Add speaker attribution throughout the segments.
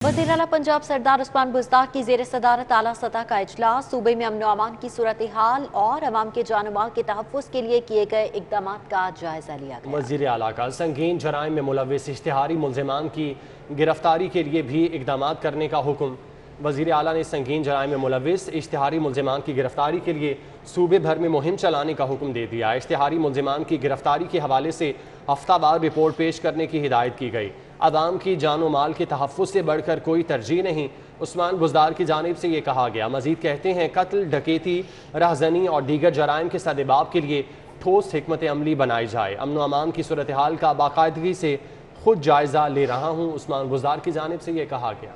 Speaker 1: वज़ीर आला पंजाब सरदार उस्मान बुज़दार की ज़ेर सदारत आला सतह का इजलास। सूबे में अमन व अमान की सूरत हाल और अवाम के जान माल के तहफ़्फ़ुज़ के लिए किए गए इक़दाम का जायज़ा लिया गया।
Speaker 2: वज़ीर आला का संगीन जराइम में मुलव्विस इश्तिहारी मुल्ज़िमान की गिरफ्तारी के लिए भी इक़दाम करने का हुक्म। वज़ीर आला ने संगीन जराइम में मुलव्विस इश्तिहारी मुल्ज़िमान की गिरफ्तारी के लिए सूबे भर में मुहिम चलाने का हुक्म दे दिया। इश्तिहारी मुल्ज़िमान की गिरफ्तारी के हवाले से हफ्तावार रिपोर्ट पेश करने की हिदायत की गई। अवाम की जान व माल के तहफ़्फ़ुज़ से बढ़कर कोई तरजीह नहीं, उस्मान बुज़दार की जानिब से ये कहा गया। मज़ीद कहते हैं, कत्ल, डकैती, राहज़नी और दीगर जराइम के सदेबाब के लिए ठोस हिकमत अमली बनाई जाए। अमन व अमान की सूरत हाल का बाकायदगी से खुद जायज़ा ले रहा हूँ, उस्मान बुज़दार की जानिब से ये कहा गया।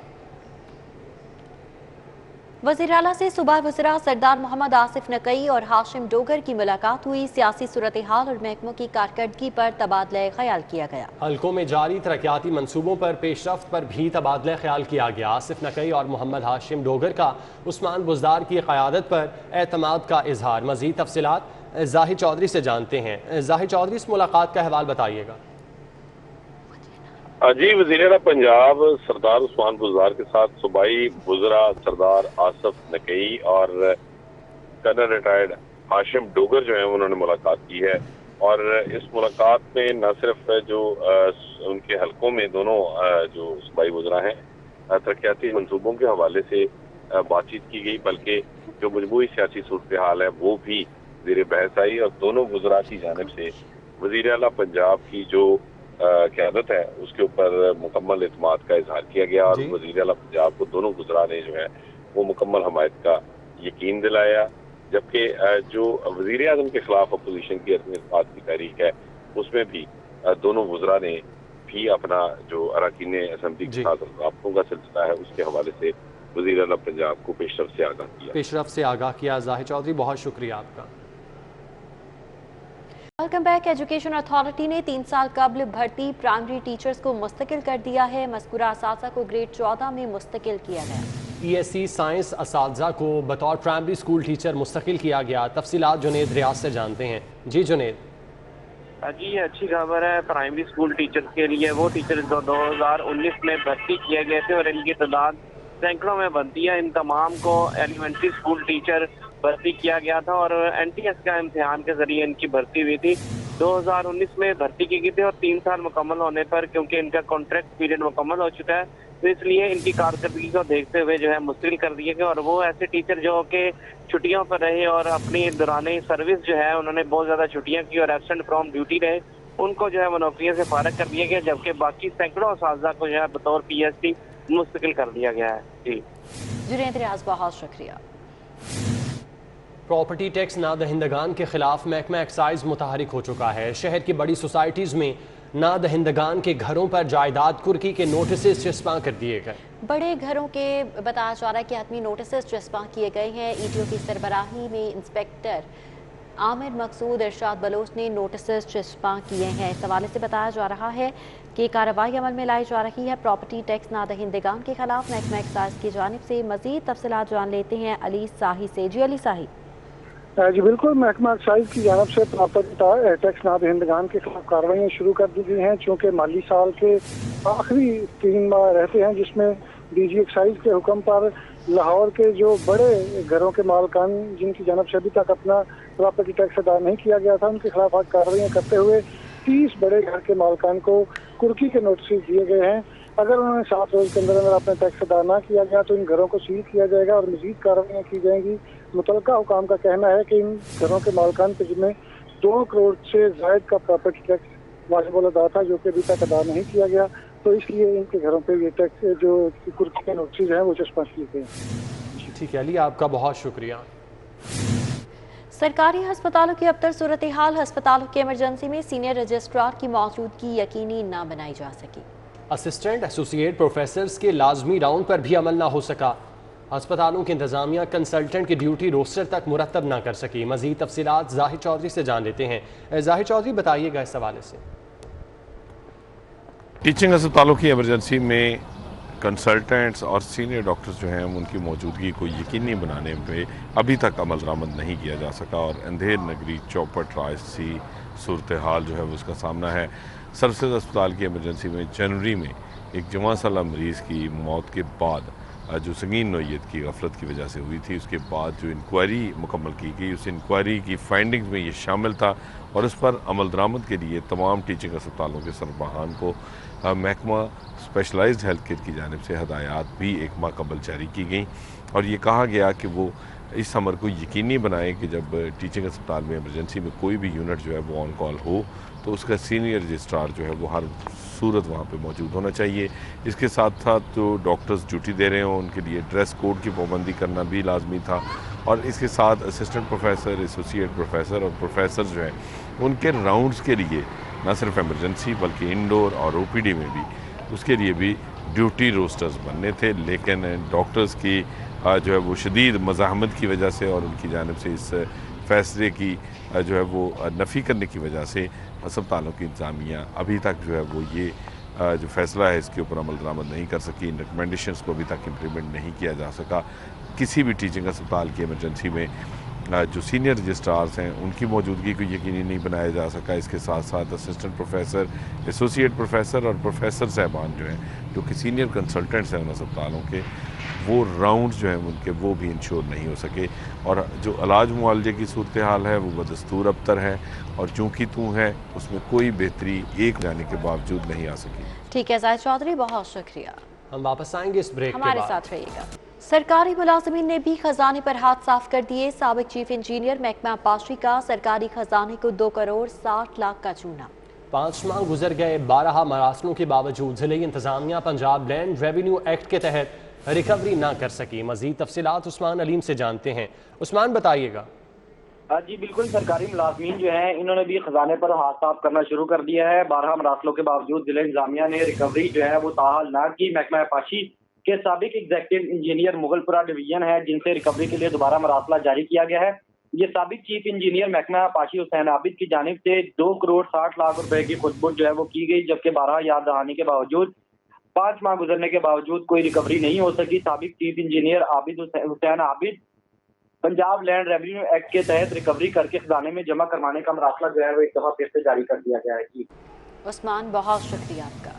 Speaker 1: वज़ीर आला से सूबा वज़रा सरदार मोहम्मद आसिफ नकई और हाशिम डोगर की मुलाकात हुई। सियासी सूरत हाल और महकमों की कारकर्दगी पर तबादला ख्याल किया गया।
Speaker 2: हल्कों में जारी तरक्याती मनसूबों पर पेशरफ्त पर भी तबादला ख्याल किया गया। आसिफ नकई और मोहम्मद हाशिम डोगर का उस्मान बुज़दार की क़यादत पर एतमाद का इजहार। मज़ीद तफसीलात ज़ाहिद चौधरी से जानते हैं। ज़ाहिद चौधरी, इस मुलाकात का अहवाल बताइएगा।
Speaker 3: जी, वज़ीर आला पंजाब सरदार उस्मान बुज़दार के साथ सूबाई वज़रा सरदार आसिफ नकई और कर्नल रिटायर्ड हाशिम डोगर जो है उन्होंने मुलाकात की है। और इस मुलाकात में न सिर्फ जो उनके हलकों में दोनों जो सूबाई वज़रा हैं तरक्याती मनसूबों के हवाले से बातचीत की गई, बल्कि जो मजमूई सियासी सूरत हाल है वो भी ज़ेर बहस आई और दोनों वज़रा की जानिब से वज़ीर आला पंजाब की जो क़यादत है उसके ऊपर मुकम्मल एतमाद का इजहार किया गया। और वज़ीर आला पंजाब को दोनों गुजरा ने जो है वो मुकम्मल हमायत का यकीन दिलाया। जबकि जो वज़ीर आज़म के खिलाफ अपोजिशन की अदम की तहरीक है उसमें भी दोनों गुजरा ने भी अपना जो अरकान असम्बली के साथ राब्तों का सिलसिला है उसके हवाले से वज़ीर आला पंजाब को पेशरफ से आगाह किया।
Speaker 2: ज़ाहिद चौधरी, बहुत शुक्रिया आपका।
Speaker 1: Welcome back. एजुकेशन अथॉरिटी ने 3 साल कबल भर्ती प्राइमरी टीचर्स को मुस्तकिल कर दिया है। मज़कूरा असातिज़ा को ग्रेड 14 में मुस्तकिल किया गया।
Speaker 2: PSC साइंस असातिज़ा को बतौर प्राइमरी स्कूल टीचर मुस्तकिल किया गया। तफसीलात जुनेद रियाज से जानते हैं। जी जुनेद।
Speaker 4: जी, अच्छी खबर है प्राइमरी स्कूल टीचर के लिए। वो टीचर 2019 में भर्ती किए गए थे और इनकी तादाद सैकड़ों में बनती है। इन तमाम को एलिमेंट्री स्कूल टीचर भर्ती किया गया था और NTS का इम्तिहान के जरिए इनकी भर्ती हुई थी। 2019 में भर्ती की गई थी और 3 साल मुकम्मल होने पर क्योंकि इनका कॉन्ट्रैक्ट पीरियड मुकम्मल हो चुका है तो इसलिए इनकी कारकर्दगी को देखते हुए जो है मुस्तकिल कर दिए गए। और वो ऐसे टीचर जो कि छुट्टियों पर रहे और अपनी दौरान सर्विस जो है उन्होंने बहुत ज़्यादा छुट्टियाँ की और एब्सेंट फ्रॉम ड्यूटी रहे, उनको जो है वो नौकरियों से फारग कर दिया गया। जबकि बाकी सैकड़ों असातिज़ा को जो है बतौर PSC मुस्तकिल कर दिया गया है। जी
Speaker 1: जुनेद रियाज, बहुत शुक्रिया।
Speaker 2: प्रॉपर्टी टैक्स नादहिंदगान के खिलाफ महकमा एक्साइज मुतहरिक हो चुका है। शहर की बड़ी सोसाइटीज़ में नादहिंदगान के घरों पर जायदाद कुर्की के नोटिस चस्पा कर दिए गए।
Speaker 1: बड़े घरों के बताया जा रहा है कि हतमी नोटिस चस्पा किए गए हैं। ETO की सरबराही में इंस्पेक्टर आमिर मकसूद इरशाद बलोच ने नोटिस चस्पा किए हैं। इस हवाले से बताया जा रहा है कि कार्रवाई अमल में लाई जा रही है। प्रॉपर्टी टैक्स नादहिंदगान के खिलाफ महकमा एक्साइज की जानिब से मजीद तफसीलात जान लेते हैं अली साही से। जी अली साही।
Speaker 5: जी बिल्कुल, महकमा एक्साइज की जानब से प्रॉपर्टी टैक्स नादहिंदगान के खिलाफ कार्रवाई शुरू कर दी गई हैं। चूँकि माली साल के आखिरी 3 माह रहते हैं जिसमें DG एक्साइज के हुक्म पर लाहौर के जो बड़े घरों के मालकान जिनकी जानब से अभी तक अपना प्रॉपर्टी टैक्स अदा नहीं किया गया था उनके खिलाफ आज कार्रवाई करते हुए 30 बड़े घर के मालकान को कुर्की के नोटिस दिए गए हैं। अगर उन्होंने 7 रोज के अंदर अंदर अपना टैक्स अदा ना किया गया तो इन घरों को सील किया जाएगा और मजीद कार्रवाइयाँ की जाएंगी। मुतलका हुकाम का कहना है कि इन घरों के मालकान पे जिनमें 2 करोड़ से जायद का प्रॉपर्टी टैक्स वाजिब अदा था जो कि अभी तक अदा नहीं किया गया, तो इसलिए इनके घरों पे ये टैक्स जो कुर्की के नोटिस हैं वो चस्पा किए गए।
Speaker 2: ठीक है अली, आपका बहुत शुक्रिया।
Speaker 1: सरकारी हस्पतालों की अबतर सूरत हाल। हस्पतालों की इमरजेंसी में सीनियर रजिस्ट्रार की मौजूदगी यकीनी न बनाई जा सकी।
Speaker 2: असिस्टेंट एसोसिएट प्रोफेसर्स के लाजमी राउंड पर भी अमल ना हो सका। अस्पतालों की इंतजामिया कंसल्टेंट की ड्यूटी रोस्टर तक मुरतब ना कर सकी। मजीद तफसीलात ज़ाहिद चौधरी से जान लेते हैं। ज़ाहिद चौधरी, बताइएगा इस हवाले से।
Speaker 3: टीचिंग अस्पतालों की इमरजेंसी में कंसल्टेंट्स और सीनियर डॉक्टर्स जो हैं उनकी मौजूदगी को यकीनी बनाने पे अभी तक अमल दरामद नहीं किया जा सका और अंधेर नगरी चौपट राजसी सूरत हाल जो है वो उसका सामना है। सर्विसेज अस्पताल की इमरजेंसी में जनवरी में एक जवान साला मरीज़ की मौत के बाद जो संगीन नौयत की गफलत की वजह से हुई थी, उसके बाद जो इंक्वायरी मुकम्मल की गई, उस इंक्वायरी की फाइंडिंग्स में ये शामिल था और उस पर अमल दरामद के लिए तमाम टीचिंग अस्पतालों के सरबराहान को महकमा स्पेशलाइज्ड हेल्थ केयर की जानिब से हदायत भी एक माह कबल जारी की गई और ये कहा गया कि वो इस अमर को यकीनी बनाए कि जब टीचिंग अस्पताल में इमरजेंसी में कोई भी यूनिट जो है वो ऑन कॉल हो तो उसका सीनियर रजिस्ट्रार जो है वो हर सूरत वहाँ पे मौजूद होना चाहिए। इसके साथ साथ जो डॉक्टर्स ड्यूटी दे रहे हों उनके लिए ड्रेस कोड की पाबंदी करना भी लाजमी था और इसके साथ असिस्टेंट प्रोफेसर, एसोसिएट प्रोफेसर और प्रोफेसर जो हैं उनके राउंड्स के लिए न सिर्फ इमरजेंसी बल्कि इंडोर और ओपीडी में भी उसके लिए भी ड्यूटी रोस्टर्स बनने थे, लेकिन डॉक्टर्स की जो है वो शदीद मज़ाहमत की वजह से और उनकी जानिब से इस फैसले की जो है वो नफ़ी करने की वजह से अस्पतालों की इंतज़ामिया अभी तक जो है वो ये जो फैसला है इसके ऊपर अमल दरामद नहीं कर सकी। इन रिकमेंडेशंस को अभी तक इम्प्लीमेंट नहीं किया जा सका। किसी भी टीचिंग अस्पताल की इमरजेंसी में जो सीनियर रजिस्ट्रार्स हैं उनकी मौजूदगी को यकीनी नहीं बनाया जा सका। इसके साथ साथ असिस्टेंट प्रोफेसर, एसोसिएट प्रोफेसर और प्रोफेसर साहबान जो हैं जो कि सीनियर कंसल्टेंट्स हैं उन अस्पतालों के, वो राउंड्स जो हैं उनके वो भी इंश्योर नहीं हो सके और जो इलाज मुआलजे की सूरत हाल है वो बदस्तूर अबतर है और चूँकि तू है उसमें कोई बेहतरी एक जाने के बावजूद नहीं आ सकी।
Speaker 1: ठीक है जाहिद चौधरी, बहुत शुक्रिया।
Speaker 2: हम वापस आएंगे इस ब्रेक
Speaker 1: हमारे
Speaker 2: के बाद।
Speaker 1: साथ रहिएगा। सरकारी मुलाजिमीन ने भी खजाने पर हाथ साफ कर दिए। साबिक चीफ इंजीनियर महकमा आबपाशी का सरकारी खजाने को 2 करोड़ 60 लाख का चूना।
Speaker 2: 5 माह गुजर गए, 12 मरासलों के बावजूद जिले इंतजामिया पंजाब लैंड रेवेन्यू एक्ट के तहत रिकवरी ना कर सकी। मजीद तफसीलात उस्मान अलीम से जानते हैं। उस्मान बताइएगा।
Speaker 6: जी बिल्कुल, सरकारी मुलाजमीन जो हैं इन्होंने भी खजाने पर हाथ साफ करना शुरू कर दिया है। 12 मरासलों के बावजूद जिला इंतजामिया ने रिकवरी जो है वो ताहाल ना की। महकमा आबपाशी के साबिक एग्जीक्यूटिव इंजीनियर मुगलपुरा डिवीजन है जिनसे रिकवरी के लिए दोबारा मरासला जारी किया गया है। ये साबिक चीफ इंजीनियर महकमा आबपाशी हुसैन आबिद की जानिब से 2 करोड़ 60 लाख रुपए की खुदबुद जो है वो की गई, जबकि 12 याद दहानी के बावजूद 5 माह गुजरने के बावजूद कोई रिकवरी नहीं हो सकी। साबिक chief engineer Hussain Abid Punjab land revenue act के तहत रिकवरी करके खजाने में जमा करवाने का मरासला जो है वो एक दफा फिर से जारी कर दिया गया है। जी
Speaker 1: उस्मान, बहुत शुक्रिया आपका।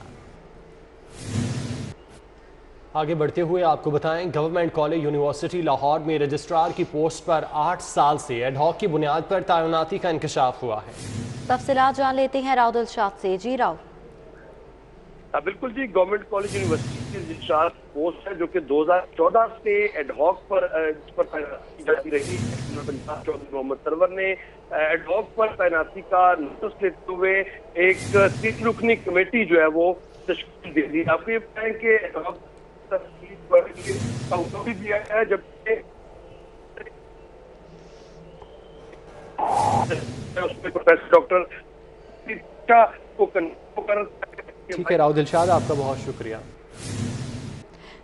Speaker 2: आगे बढ़ते हुए आपको बताएं, गवर्नमेंट कॉलेज यूनिवर्सिटी लाहौर में रजिस्ट्रार की पोस्ट पर 8 साल से एडहॉक की बुनियाद पर तैनाती का इंकशाफ हुआ है।
Speaker 1: तफसीलात जान लेते हैं राउद इरशाद से। जी राउद।
Speaker 7: बिल्कुल जी, गवर्नमेंट कॉलेज यूनिवर्सिटी की रजिस्ट्रार पोस्ट है जो कि 2014 से एडहॉक पर तैनाती जाती रही। पंजाब चौधरी मोहम्मद सरवर ने एडहॉक पर तैनाती का नोटिस लेते हुए एक 3 रुकनी कमेटी जो है वो तश्कील दे दी। आपको ये बताएं कि एडहॉक भी दिया गया है, जबकि उसमें प्रोफेसर डॉक्टर को
Speaker 2: ठीक है राउद इरशाद, आपका बहुत शुक्रिया।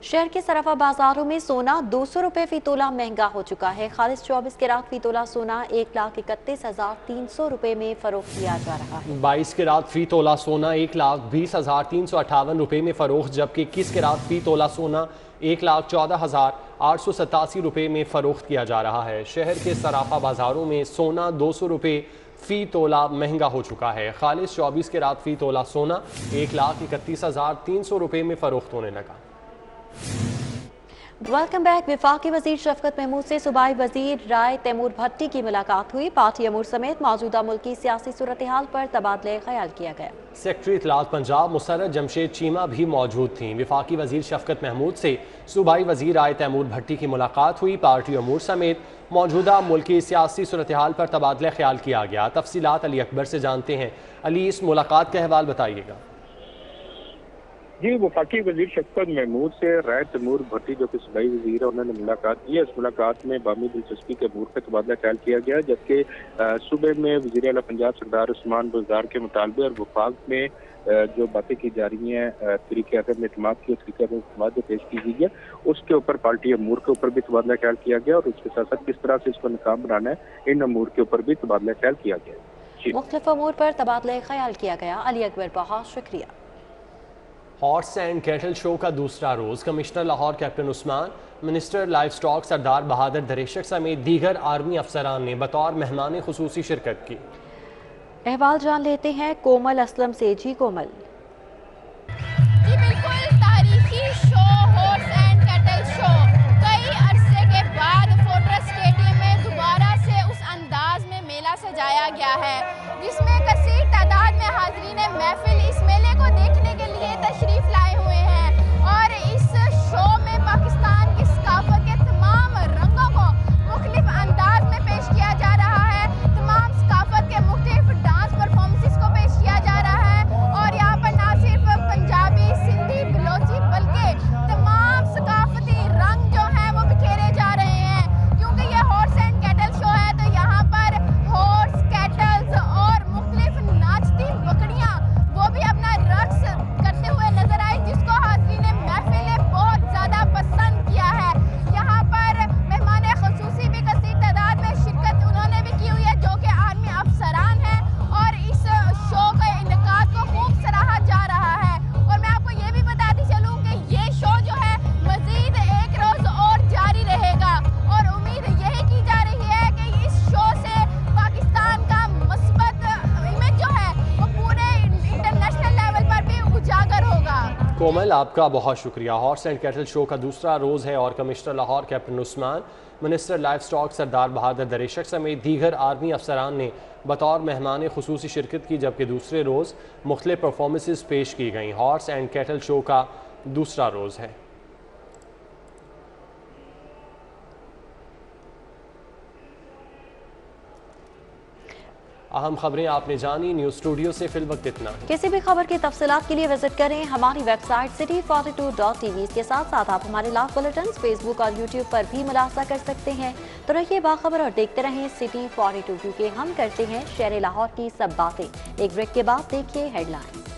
Speaker 1: शहर के सराफा बाजारों में सोना 200 रुपए फी तोला महंगा हो चुका है। खालिस 24 कैरात फी तोला सोना 1,31,300 रुपए में फरोख्त किया जा रहा है।
Speaker 2: 22 कैरात फी तोला सोना 1,20,358 रुपए में फरोख्त, जबकि 21 कैरात फी तोला सोना 1,14,887 रुपए में फरोख्त किया जा रहा है। शहर के सराफा बाजारों में सोना 200 रुपए फी तोला महंगा हो चुका है। खालिस 24 कैरात फी तोला सोना 1,31,300 रुपए में फरोख्त होने लगा।
Speaker 1: Welcome back. वफाकी वजीर शफकत महमूद से सूबाई वजीर राय तैमूर भट्टी की मुलाकात हुई। पार्टी अमूर समेत मौजूदा मुल्की सियासी सूरत हाल पर तबादले ख्याल किया गया।
Speaker 2: सेक्रेटरी इत्तलात पंजाब मुसर्रत जमशेद चीमा भी मौजूद थीं। वफाकी वजीर शफकत महमूद से सूबाई वजीर राय तैमूर भट्टी की मुलाकात हुई। पार्टी अमूर समेत मौजूदा मुल्की सियासी सूरत हाल पर तबादले ख्याल किया गया। तफसीलात अली अकबर से जानते हैं। अली, इस मुलाकात का अहवाल बताइएगा।
Speaker 8: जी, वफाकी वजीर शफकत महमूद से राय तैमूर भट्टी जो कि सूबाई वजीर है उन्होंने मुलाकात की है। इस मुलाकात में बामी दिलचस्पी के अमूर पर तबादला ख्याल किया गया, जबकि सूबे में वजीर आला पंजाब सरदार उस्मान बुज़दार के मुतालबे और वफाक में जो बातें की जा रही हैं तरीके अदम एतमाद की तरीके अदम जो पेश की गई है उसके ऊपर पार्टी अमूर के ऊपर भी तबादला ख्याल किया गया और उसके साथ साथ किस तरह से इसको नाकाम बनाना है इन अमूर के ऊपर भी तबादला ख्याल किया गया।
Speaker 1: मुख्तलिफ अमूर पर तबादले ख्याल किया गया। अली अकबर, बहुत शुक्रिया।
Speaker 2: हॉर्स एंड कैटल शो का दूसरा रोज commissioner Lahore captain Usman, minister livestock Sardar Bahadur Dreshak समेत दीगर आर्मी अफसरान ने बतौर मेहमान खुसूसी शिरकत की।
Speaker 1: अहवाल जान लेते हैं कोमल असलम से। जी कोमल।
Speaker 9: जी बिल्कुल,
Speaker 2: कमल, आपका बहुत शुक्रिया। हॉर्स एंड कैटल शो का दूसरा रोज़ है और commissioner Lahore captain Usman, minister livestock Sardar Bahadur Dreshak समेत दीगर आर्मी अफसरान ने बतौर मेहमान खुसूसी शिरकत की, जबकि दूसरे रोज़ मुख्तलिफ परफॉर्मेंसेस पेश की गई। हॉर्स एंड कैटल शो का दूसरा रोज़ है। अहम खबरें आपने जानी। न्यूज़ स्टूडियो से फिल वक्त इतना।
Speaker 1: किसी भी खबर की तफसीलात के लिए विजिट करें हमारी वेबसाइट city42.tv। इसके साथ साथ आप हमारे लाइव बुलेटिन फेसबुक और यूट्यूब पर भी मुलाजा कर सकते हैं। तो रहिए बाखबर और देखते रहें City 42, क्योंकि हम करते हैं शहर लाहौर की सब बातें। एक ब्रेक के बाद देखिए हेडलाइंस।